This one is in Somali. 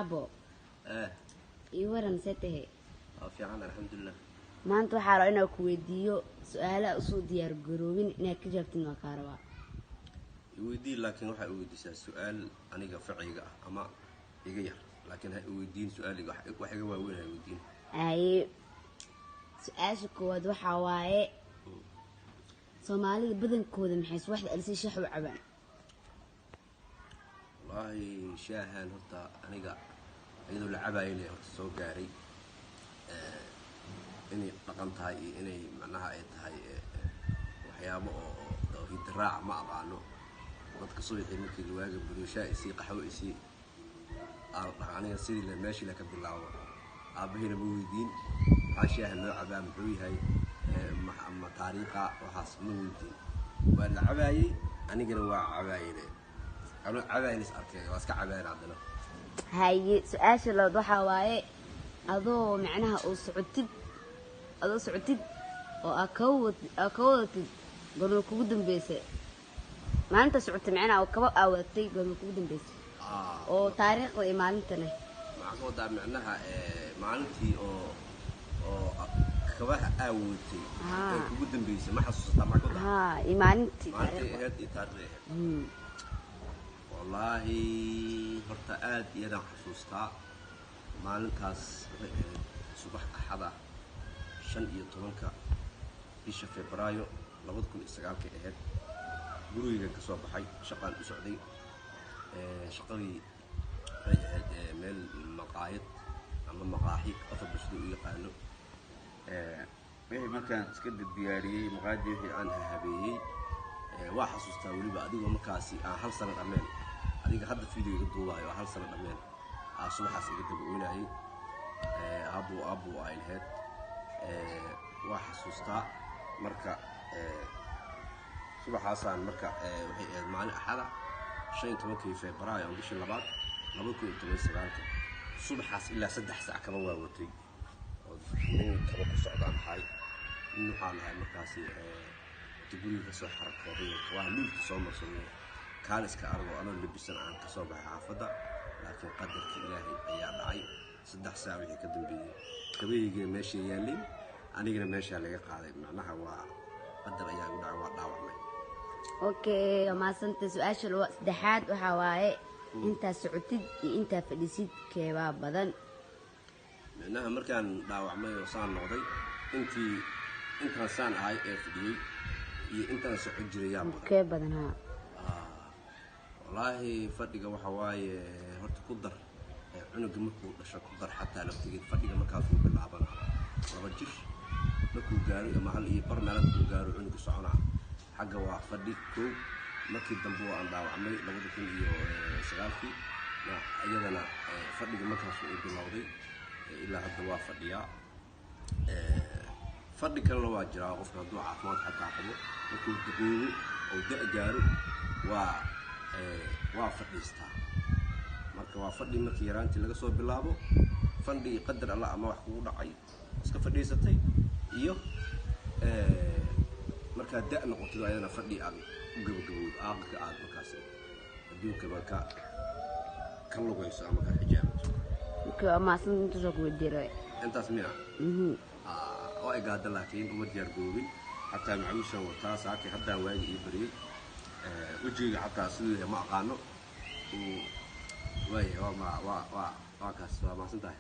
ابو يورن سته في عنا الحمد لله ما انت waxaa roo inaa ku weydiiyo su'aalaha usoo diyaar garoobin inaad ka jawaabtin waa ka rabaa ويدين لكن waxa uu weydiisaa su'aal aniga faciga ah ama iga yar laakiin hay weydiin su'aaliga wax iga waaweyn hay weydiin ay su'aasha koowaad waxa waaye Soomaalida badankooda maxay waxda alisay shax u cabaan والله شاهن horta aniga iyadoo la cabaayay horta soo gaaray inay dhaqan tahay inay macnaha ay tahay waxyaabo oo hidraac ma aqaano dadka soo yixin markii waaga bulshada isii qaxwo isii aniga sidii la meeshii la ka bilaabo aabahina ma weydiin ashaahan loo cabaa muxuu yahay ma taariikha waxaas ma weydiin waa la cabaayay anigana waa cabaayay أنا عباية أركي واسك عباية عندنا. هاي سؤال لو ضحى واي أضو معناها أضو سعتد وأكوت قالوا كودن بيسة ما أنت سعت معنا أو كبا أو تي قالوا كودن بيسة. أو تاريخ وإيمانتنا. معقول ده معناها معنتي أو كبا أو تي. كودن بيسة ما حسست معقول ده. إيمانتي. معنتي هذه تاريخ. والله هرتقاد يدا حسوستا مالنكاس صباح أحد شن يطلنك بيش فبراير لابد كل استقال كأهد بروي كسوب حي شقان سعودي شقري مال مقايد أما مقاحي أفضل بسدوء يقالوا به مكان سكد الدياري مقادي في عنها هبي واحد سوستاولي بعدي ومكاسي هل سنة أمان adiga hadda fiidiga duubayo hal sano dhameen subaxaas iga dabuunahay abu ay lahayd waa xasuustaa marka subaxaasaan marka waxay ahayd maalin axada 15 Febraayo bishii labaad 2019 subaxaas ilaa 3 saac kaba waa watay oo kaba ku socdaan hay waxaan ahay markaasi guriga soo xarakooday waa liilka soo marsanay كان إسكارو أنا اللي بيسن عن كسبة حافظة لكن قدر إلهي أيام عي صدق ساوي كدم بي كبير ماشي يالي أنا جينا ماشي على قاعدة معناها هو قدر أيام دعوة أوكي ما سنت سؤال شو دحات وحواي أنت سعودي أنت فلسيد كباب بدن معناها مركان دعوة معي وصان نقضي أنت إنسان هاي إفدي أنت سعودي جريان كيف بدنها والله فديga waxa waaye horta ku dar cunuga markuu dhasho ku dar xataa laftigeed fadhiga markaas uu bilaabana laba jir markuu gaaro ama hal iyo bar meelad uu gaaro cunuga soconaa xagga waa fadhi koob markii dambe waa dhaawacmay 2009 iyadana fadhiga markaas uu bilowday ilaa hadda waa fadhiyaa fadhi kale waa jiraa qofka hadduu caafimaad xataa qabo markuu daqoobo oo da gaaro waa fadhiistaa marka waa fadhi markii yaraantii laga soo bilaabo fadhi qadar Allah ama wax kugu dhacay iska fadhiisatay iyo marka da noqoto ayadana fadhi aan gabagabowd aaqka aad markaas adduunka marka ka lugayso ama ka xijaabato ma santu soo weydiiray intaas miya oo ay gaada laakiin uma diyaar goobin hatta macluushan wataa saaki hadda waagi ii bariyay وجهي حتى سيده ما أقانو ويا ما كاس ما سنتهي.